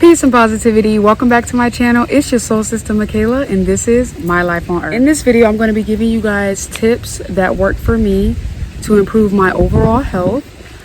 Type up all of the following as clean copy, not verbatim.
Peace and positivity. Welcome back to my channel. It's your soul sister Michaela, and this is my life on earth. In this video, I'm going to be giving you guys tips that work for me to improve my overall health,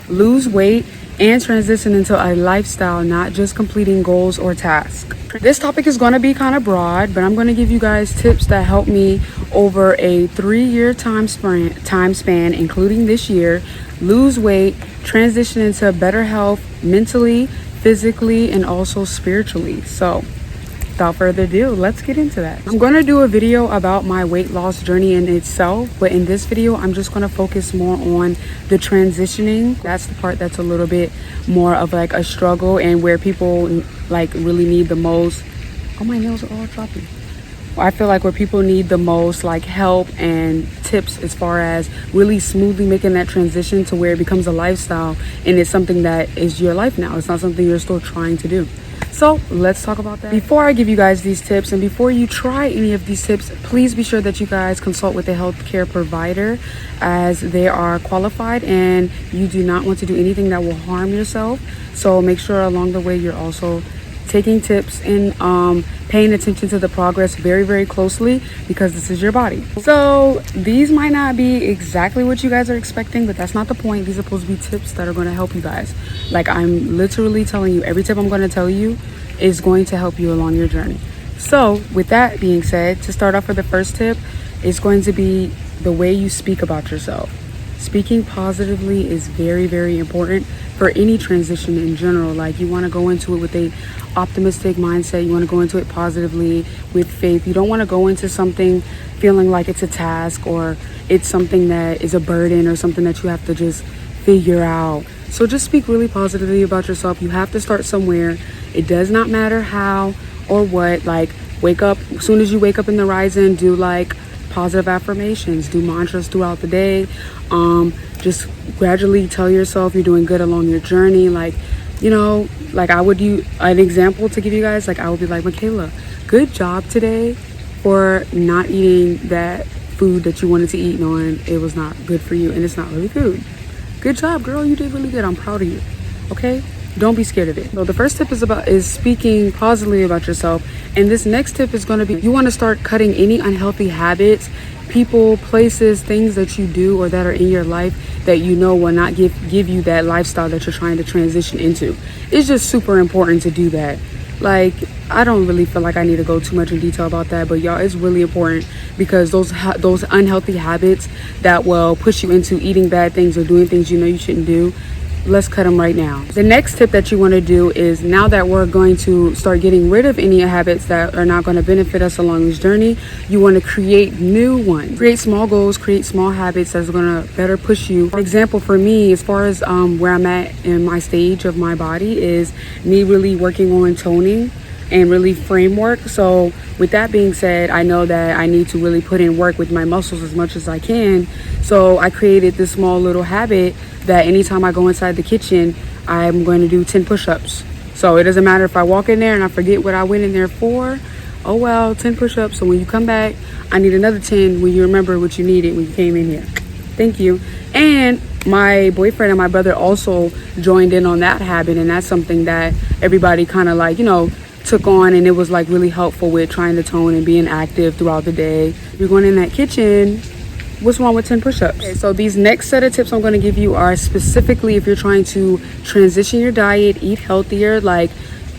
lose weight, and transition into a lifestyle, not just completing goals or tasks. This topic is going to be kind of broad, but I'm going to give you guys tips that help me over a 3-year time span, including this year, lose weight, transition into better health mentally, physically, and also spiritually. So without further ado, let's get into that. I'm going to do a video about my weight loss journey in itself, but in this video I'm just going to focus more on the transitioning. That's the part that's a little bit more of like a struggle and where people like really need the most. Oh, my nails are all dropping. I feel like where people need the most like help and tips as far as really smoothly making that transition to where it becomes a lifestyle and it's something that is your life now. It's not something you're still trying to do. So let's talk about that. Before I give you guys these tips and before you try any of these tips, please be sure that you guys consult with a healthcare provider as they are qualified and you do not want to do anything that will harm yourself. So make sure along the way you're also taking tips and paying attention to the progress very, very closely because this is your body. So these might not be exactly what you guys are expecting, but that's not the point. These are supposed to be tips that are going to help you guys. Like, I'm literally telling you, every tip I'm going to tell you is going to help you along your journey. So with that being said, to start off with the first tip is going to be the way you speak about yourself. Speaking positively is very, very important for any transition in general. Like, you want to go into it with a optimistic mindset. You want to go into it positively with faith. You don't want to go into something feeling like it's a task or it's something that is a burden or something that you have to just figure out. So just speak really positively about yourself. You have to start somewhere. It does not matter how or what. Like, wake up, as soon as you wake up in the rising, do like positive affirmations, do mantras throughout the day. Just gradually tell yourself you're doing good along your journey. Like, you know, like I would do an example to give you guys. Like, I would be like, Michaela, good job today for not eating that food that you wanted to eat knowing it was not good for you and it's not really food. Good job, girl, you did really good. I'm proud of you. Okay, don't be scared of it. So the first tip is speaking positively about yourself, and this next tip is going to be, you want to start cutting any unhealthy habits, people, places, things that you do or that are in your life that you know will not give you that lifestyle that you're trying to transition into. It's just super important to do that. Like, I don't really feel like I need to go too much in detail about that, but y'all, it's really important because those unhealthy habits that will push you into eating bad things or doing things you know you shouldn't do, let's cut them right now. The next tip that you want to do is, now that we're going to start getting rid of any habits that are not going to benefit us along this journey, you want to create new ones. Create small goals, create small habits that's going to better push you. For example, for me, as far as where I'm at in my stage of my body is me really working on toning and really framework. So with that being said, I know that I need to really put in work with my muscles as much as I can. So I created this small little habit that anytime I go inside the kitchen, I'm going to do 10 push-ups. So it doesn't matter if I walk in there and I forget what I went in there for. Oh well, 10 push-ups. So when you come back, I need another 10 when you remember what you needed when you came in here. Thank you. And my boyfriend and my brother also joined in on that habit, and that's something that everybody kind of like, you know, took on, and it was like really helpful with trying to tone and being active throughout the day. If you're going in that kitchen, what's wrong with 10 push-ups? Okay, so these next set of tips I'm going to give you are specifically if you're trying to transition your diet, eat healthier, like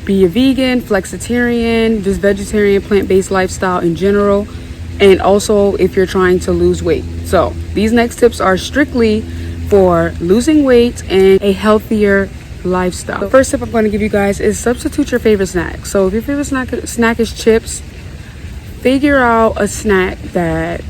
be a vegan, flexitarian, just vegetarian, plant-based lifestyle in general, and also if you're trying to lose weight. So these next tips are strictly for losing weight and a healthier lifestyle. The first tip I'm going to give you guys is substitute your favorite snack. So if your favorite snack is chips, figure out a snack that,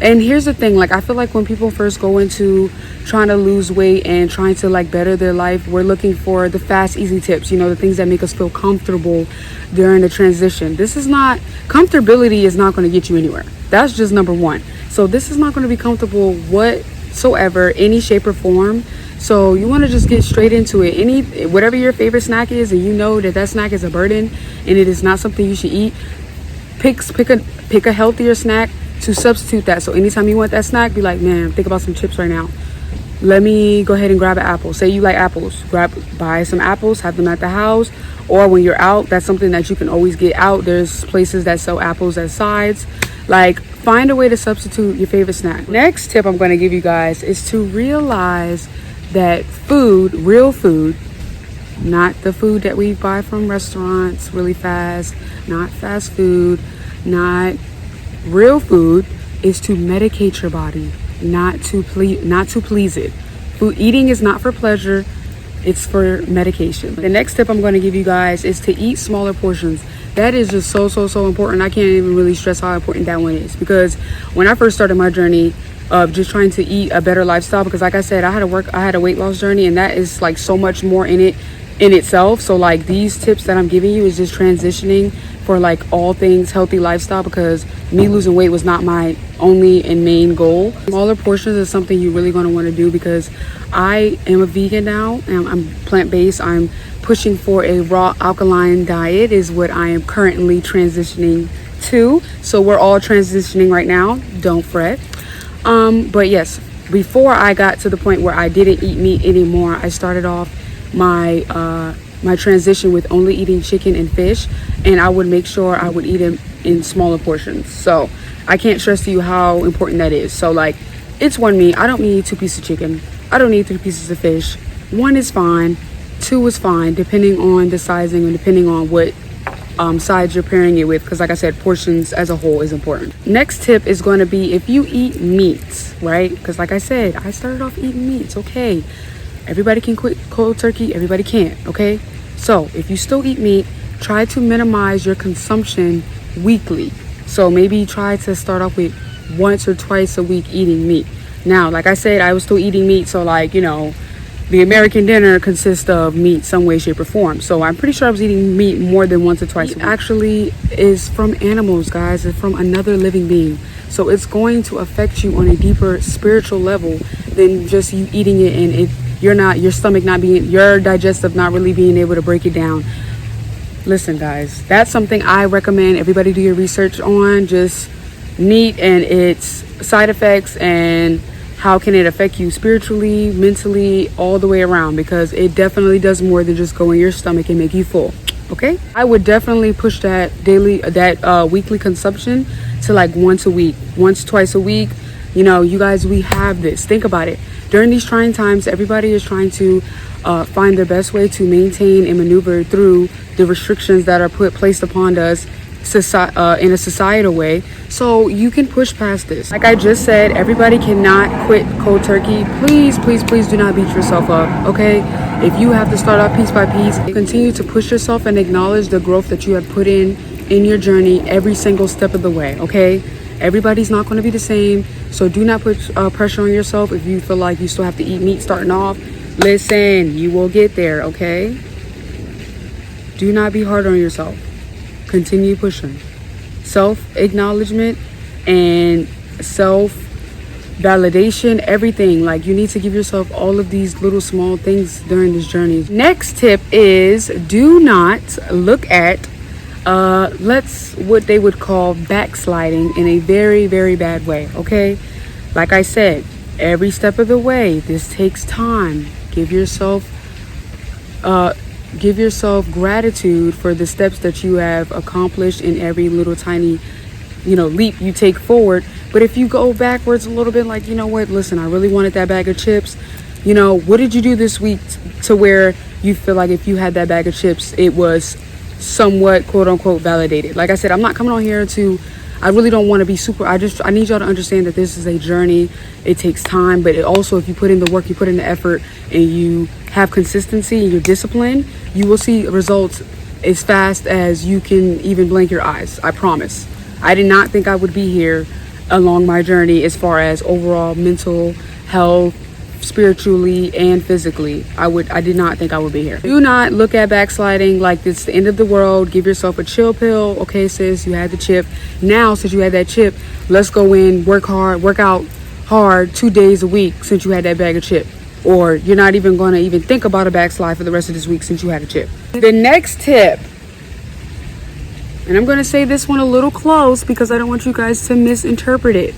and here's the thing, like, I feel like when people first go into trying to lose weight and trying to like better their life, we're looking for the fast, easy tips, you know, the things that make us feel comfortable during the transition. Comfortability is not going to get you anywhere. That's just number one. So this is not going to be comfortable whatsoever, any shape or form. So you want to just get straight into it. Whatever your favorite snack is, and you know that snack is a burden and it is not something you should eat, pick a healthier snack to substitute that. So anytime you want that snack, be like, man, think about some chips right now. let me go ahead and grab an apple. Say you like apples, buy some apples, have them at the house, or when you're out, that's something that you can always get out. There's places that sell apples as sides. Like, find a way to substitute your favorite snack. Next tip I'm going to give you guys is to realize that food, real food, not the food that we buy from restaurants really fast, not fast food, not real food, is to medicate your body, not to please it. Food eating is not for pleasure, it's for medication. The next tip I'm going to give you guys is to eat smaller portions. That is just so important. I can't even really stress how important that one is, because when I first started my journey of just trying to eat a better lifestyle, because like I said, I had a weight loss journey, and that is like so much more in itself. So like, these tips that I'm giving you is just transitioning for like all things healthy lifestyle, because me losing weight was not my only and main goal. Smaller portions is something you're really going to want to do, because I am a vegan now and I'm plant-based. I'm pushing for a raw alkaline diet is what I am currently transitioning to. So we're all transitioning right now, don't fret. But yes, before I got to the point where I didn't eat meat anymore, I started off my transition with only eating chicken and fish, and I would make sure I would eat them in smaller portions. So I can't stress to you how important that is. So like, it's one meat. I don't need 2 pieces of chicken. I don't need 3 pieces of fish. 1 is fine. 2 is fine, depending on the sizing and depending on what sides you're pairing it with, because like I said, portions as a whole is important. Next tip is going to be, if you eat meats, right? Because like I said, I started off eating meats. Okay, everybody can quit cold turkey, everybody can't. Okay, so if you still eat meat, try to minimize your consumption weekly. So maybe try to start off with once or twice a week eating meat. Now, like I said, I was still eating meat, so like, you know, the American dinner consists of meat some way, shape, or form. So I'm pretty sure I was eating meat more than once or twice a week. It actually is from animals, guys. It's from another living being. So it's going to affect you on a deeper spiritual level than just you eating it and your stomach not being, your digestive not really being able to break it down. Listen, guys, that's something I recommend everybody do your research on. Just meat and its side effects and how can it affect you spiritually, mentally, all the way around, because it definitely does more than just go in your stomach and make you full. Okay, I would definitely push that weekly consumption to like once, twice a week. You know, you guys, we have this. Think about it. During these trying times, everybody is trying to find their best way to maintain and maneuver through the restrictions that are placed upon us in a societal way, so you can push past this. Like I just said, everybody cannot quit cold turkey. Please do not beat yourself up, okay? If you have to start off piece by piece, continue to push yourself and acknowledge the growth that you have put in your journey every single step of the way, okay? Everybody's not going to be the same, so do not put pressure on yourself. If you feel like you still have to eat meat starting off, listen, you will get there, okay? Do not be hard on yourself. Continue pushing. Self-acknowledgement and self-validation, everything. Like, you need to give yourself all of these little small things during this journey. Next tip is, do not look at what they would call backsliding in a very, very bad way, okay? Like I said, every step of the way, this takes time. Give yourself gratitude for the steps that you have accomplished in every little tiny, leap you take forward. But if you go backwards a little bit, like, you know what, listen, I really wanted that bag of chips. What did you do this week to where you feel like if you had that bag of chips, it was somewhat quote unquote validated? Like I said, I'm not coming on here I really don't want to be super. I need y'all to understand that this is a journey. It takes time, but also, if you put in the work, you put in the effort, and you have consistency and you're disciplined, you will see results as fast as you can even blink your eyes. I promise. I did not think I would be here along my journey as far as overall mental health, spiritually and physically. I did not think I would be here. Do not look at backsliding like it's the end of the world. Give yourself a chill pill. Okay, sis, you had the chip. Now, since you had that chip, let's go in, work out hard 2 days a week since you had that bag of chip. Or you're not even going to even think about a backslide for the rest of this week since you had a chip. The next tip, and I'm going to say this one a little close because I don't want you guys to misinterpret it.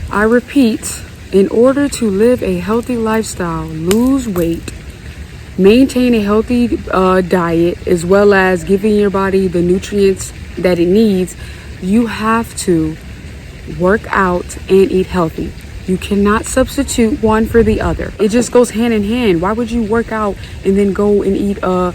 I repeat, In order to live a healthy lifestyle, lose weight, maintain a healthy diet, as well as giving your body the nutrients that it needs, you have to work out and eat healthy. You cannot substitute one for the other. It just goes hand in hand. Why would you work out and then go and eat a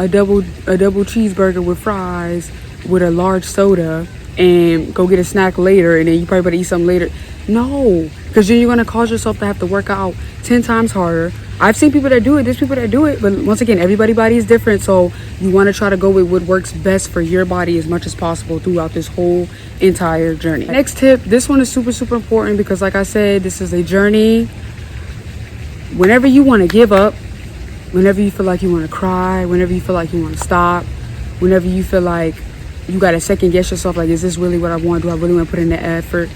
double cheeseburger with fries with a large soda and go get a snack later, and then you probably better eat something later? No, because then you're going to cause yourself to have to work out 10 times harder. I've seen people that do it. There's people that do it. But once again, everybody's body is different. So you want to try to go with what works best for your body as much as possible throughout this whole entire journey. Next tip. This one is super, super important because like I said, this is a journey. Whenever you want to give up, whenever you feel like you want to cry, whenever you feel like you want to stop, whenever you feel like you got to second guess yourself, like, is this really what I want? Do I really want to put in the effort?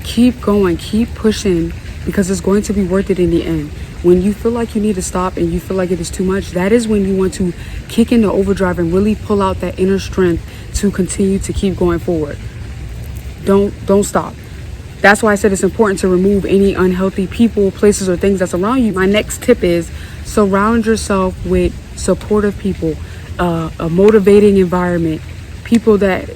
Keep going, keep pushing, because it's going to be worth it in the end. When you feel like you need to stop and you feel like it is too much, that is when you want to kick into overdrive and really pull out that inner strength to continue to keep going forward. Don't stop. That's why I said it's important to remove any unhealthy people, places, or things that's around you. My next tip is surround yourself with supportive people, a motivating environment, people that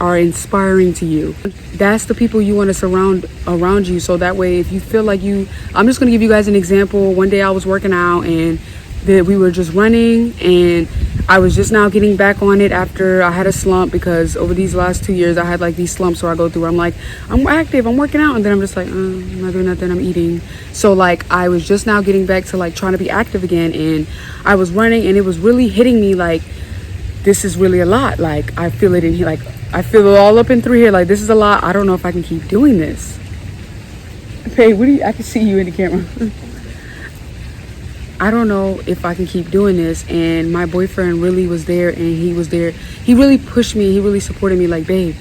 are inspiring to you. That's the people you want to surround around you. So that way, if you feel like I'm just going to give you guys an example. One day I was working out and we were just running, and I was just now getting back on it after I had a slump, because over these last 2 years I had like these slumps where I go through where I'm like, I'm active, I'm working out, and then I'm just like, I'm not doing nothing, I'm eating. So like I was just now getting back to like trying to be active again, and I was running, and it was really hitting me like, this is really a lot. Like I feel it in here, like I feel it all up in through here, like this is a lot. I don't know if I can keep doing this. Hey, I can see you in the camera. I don't know if I can keep doing this. And my boyfriend really was there, and he was there. He really pushed me. He really supported me. Like, babe,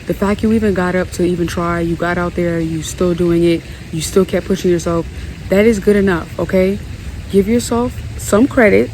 the fact you even got up to even try, you got out there, you still doing it, you still kept pushing yourself, that is good enough, okay? Give yourself some credit.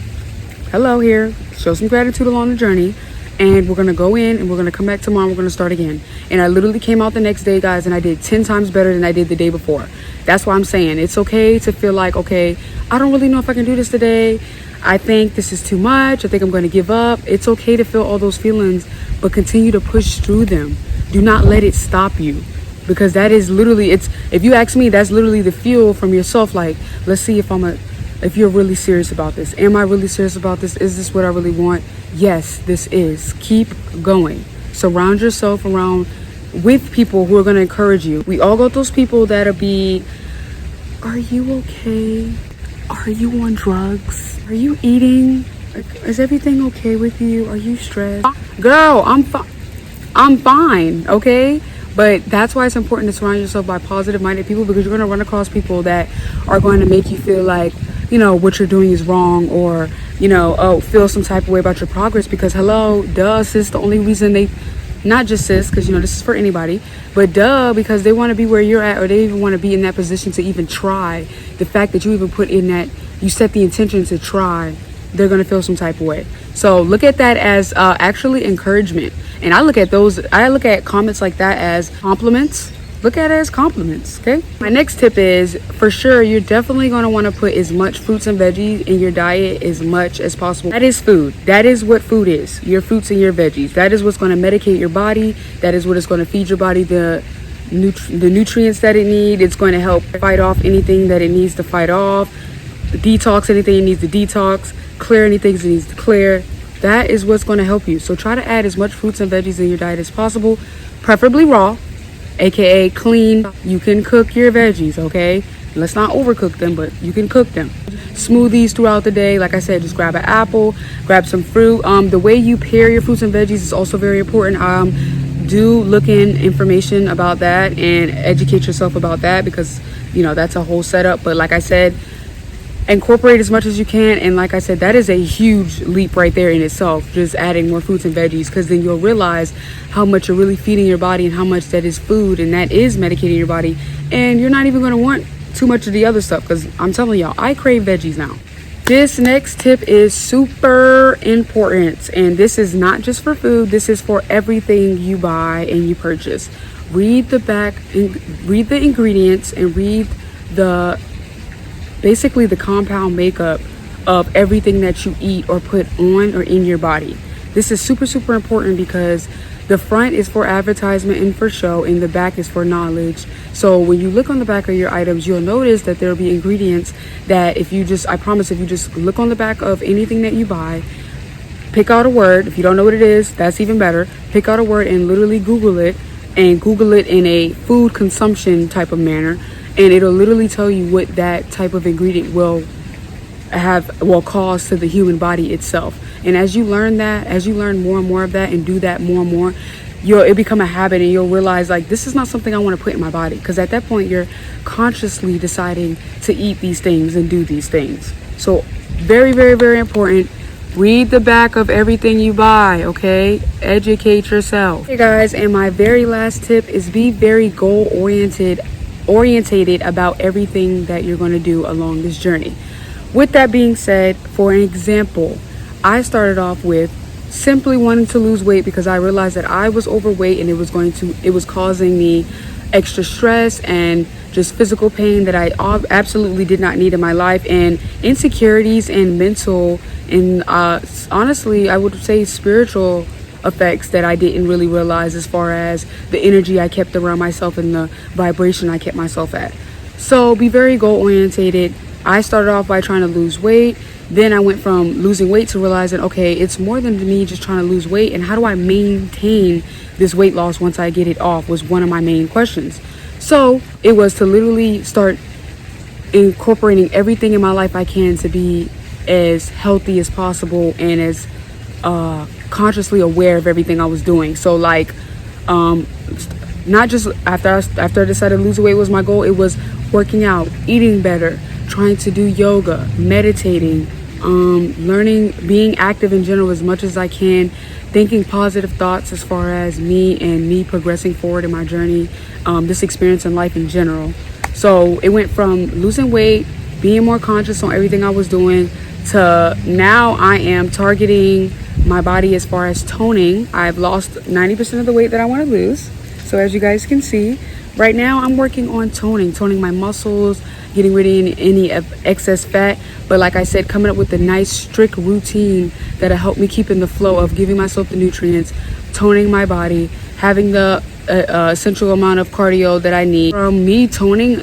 Hello here. Show some gratitude along the journey. And we're going to go in and we're going to come back tomorrow. We're going to start again. And I literally came out the next day, guys, and I did 10 times better than I did the day before. That's why I'm saying it's okay to feel like, okay, I don't really know if I can do this today. I think this is too much. I think I'm going to give up. It's okay to feel all those feelings, but continue to push through them. Do not let it stop you, because that is literally, if you ask me, that's literally the fuel from yourself. Like, let's see if you're really serious about this. Am I really serious about this? Is this what I really want? Yes, this is. Keep going. Surround yourself with people who are going to encourage you. We all got those people that'll be, are you okay? Are you on drugs? Are you eating? Is everything okay with you? Are you stressed? Girl, I'm fine, okay? But that's why it's important to surround yourself by positive-minded people, because you're going to run across people that are going to make you feel like, what you're doing is wrong, or, feel some type of way about your progress. Because hello, duh, sis, the only reason not just sis, because, this is for anybody, but duh, because they want to be where you're at, or they even want to be in that position to even try. The fact that you even put in that, you set the intention to try, they're going to feel some type of way. So look at that as actually encouragement. And I look at comments like that as compliments. Look at it as compliments, okay? My next tip is, for sure, you're definitely going to want to put as much fruits and veggies in your diet as much as possible. That is food. That is what food is, your fruits and your veggies. That is what's going to medicate your body. That is what is going to feed your body the nutrients that it needs. It's going to help fight off anything that it needs to fight off, detox anything it needs to detox, clear anything it needs to clear. That is what's going to help you. So try to add as much fruits and veggies in your diet as possible, preferably raw, aka clean. You can cook your veggies, okay? Let's not overcook them, but you can cook them. Smoothies throughout the day. Like I said, just grab an apple, grab some fruit. The way you pair your fruits and veggies is also very important. Do look in information about that and educate yourself about that, because that's a whole setup. But like I said, incorporate as much as you can. And like I said, that is a huge leap right there in itself, just adding more fruits and veggies, because then you'll realize how much you're really feeding your body and how much that is food and that is medicating your body, and you're not even going to want too much of the other stuff, because I'm telling y'all, I crave veggies now. This next tip is super important, and this is not just for food, this is for everything you buy and you purchase. Read the ingredients and read the basically the compound makeup of everything that you eat or put on or in your body. This is super important because the front is for advertisement and for show, and the back is for knowledge. So when you look on the back of your items, you'll notice that there'll be ingredients that I promise, if you just look on the back of anything that you buy, pick out a word. If you don't know what it is, that's even better. Pick out a word and literally Google it, and Google it in a food consumption type of manner, and it'll literally tell you what that type of ingredient will cause to the human body itself. And as you learn more and more of that and do that more and more, it'll become a habit, and you'll realize, like, this is not something I want to put in my body, because at that point you're consciously deciding to eat these things and do these things. So very important. Read the back of everything you buy, okay? Educate yourself. Hey guys, and my very last tip is be very goal orientated about everything that you're going to do along this journey. With that being said, for an example, I started off with simply wanting to lose weight because I realized that I was overweight, and it was causing me extra stress and just physical pain that I absolutely did not need in my life, and insecurities and mental and honestly, I would say spiritual effects that I didn't really realize, as far as the energy I kept around myself and the vibration I kept myself at. So be very goal orientated. I started off by trying to lose weight. Then I went from losing weight to realizing, okay, it's more than me just trying to lose weight, and how do I maintain this weight loss once I get it off, was one of my main questions. So it was to literally start incorporating everything in my life I can to be as healthy as possible and as consciously aware of everything I was doing. So like, not just after I decided to lose weight was my goal, it was working out, eating better, trying to do yoga, meditating, learning, being active in general as much as I can, thinking positive thoughts as far as me progressing forward in my journey, this experience in life in general. So it went from losing weight, being more conscious on everything I was doing, to now I am targeting my body as far as toning. I've lost 90% of the weight that I want to lose. So as you guys can see, right now I'm working on toning my muscles, getting rid of any excess fat. But like I said, coming up with a nice strict routine that'll help me keep in the flow of giving myself the nutrients, toning my body, having the essential amount of cardio that I need. From me toning,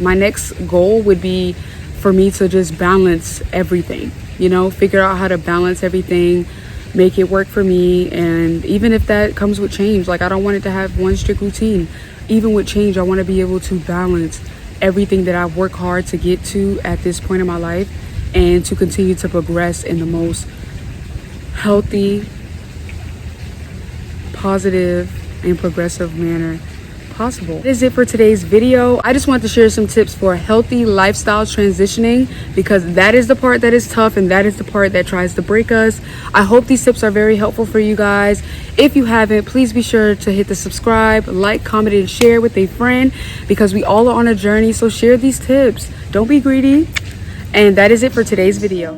my next goal would be for me to just balance everything, figure out how to balance everything, make it work for me. And even if that comes with change, like I don't want it to have one strict routine. Even with change, I want to be able to balance everything that I've worked hard to get to at this point in my life, and to continue to progress in the most healthy, positive, and progressive manner possible. That is it for today's video. I just wanted to share some tips for healthy lifestyle transitioning, because that is the part that is tough, and that is the part that tries to break us. I hope these tips are very helpful for you guys. If you haven't, please be sure to hit the subscribe, like, comment, and share with a friend, because we all are on a journey. So share these tips. Don't be greedy. And that is it for today's video.